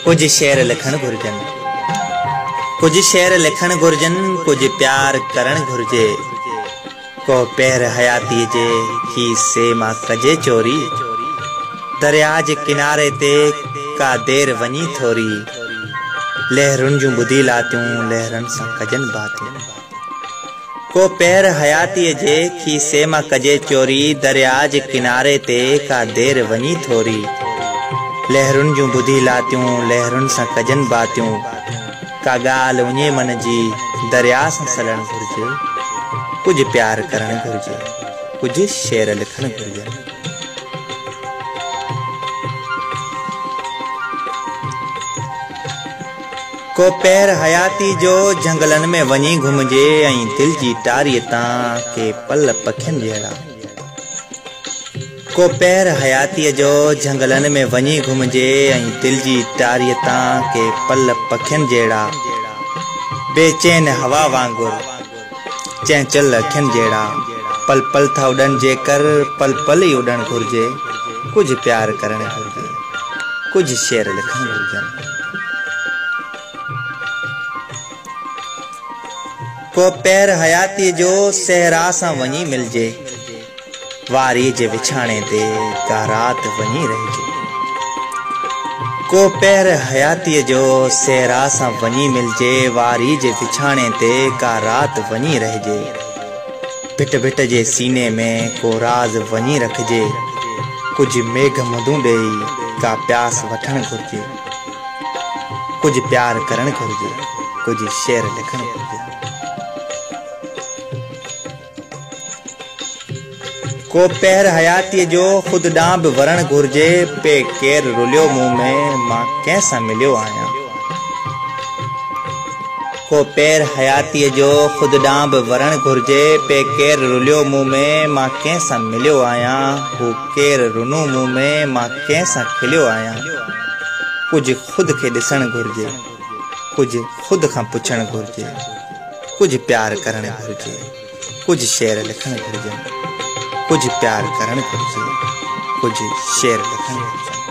कुछ शेर लिखण घुर्जन, कुछ शेर लिखण घुर्जन, कुछ प्यार करण घुर्जे। को पैर हयाती जे खीसे मां कजे चोरी, दरिया जे किनारे ते का देर वञी थोरी। लहरुन जूं ॿुधी लातियूं लहरन सां कजन बातियूं। को पैर हयाती जे खीसे मां कजे चोरी, दरिया जे किनारे ते का देर वञी थोरी। लहरुन जूं ॿुधी लातियूं लहरुन सां कजन बातियूं। का ॻाल्हि वञे मन जी दरिया सां सलण घुर्जे। कुछ प्यार करण घुर्जे, कुछ शेर लिखण घुर्जन। को पैर हयाती जो जंगलन में वञी घुमजे, ऐं दिल जी टारीअ तां के पल पखियन जहिड़ा। को पैर हयाती जो जंगलन में वञी घुमजे, ऐं दिल जी टारीअ तां के पल पखियन जहिड़ा। बेचैन हवा वांगुर चंचल अखियन जहिड़ा। पल पल था उड़न जेकर पल पल ही उड़न घुर्जे। कुछ प्यार करण घुर्जे, कुछ शेर लिखण घुर्जन। को पैर हयाती जो सहरा सां वञी मिलजे, वारी जे विछाणे ते का रात वञी रहिजे। को पैर हयाती जो सहरा सां वञी मिलजे, वारी जे विछाणे ते का रात वञी रहिजे। भिट भिट जे सीने में को राज वञी रखजे। कुछ मेघ मुदूं ॾेई का प्यास वठण घुर्जे। कुछ प्यार करण घुर्जे, कुछ शेर लिखण घुर्जे। को पैर हयाती जो खुद ॾांहुं बि वरण घुर्जे। पे केर रुलियो मुंह में मां कंहिंसां मिलियो आहियां। को पैर हयाती जो खुद ॾांहुं बि वरण घुर्जे। पे केर रुलियो मुंह में मां कंहिंसां मिलियो आहियां। हू केर रुनो मुंह में मां कंहिंसां खिलियो आहियां। कुछ खुद खे ॾिसण घुर्जे, कुछ खुद खां पुछण घुर्जे। कुछ प्यार करण घुर्जे, कुछ शेर लिखण घुर्जन। कुछ प्यार करण घुर्जे, कुछ शेर लिखण घुर्जन।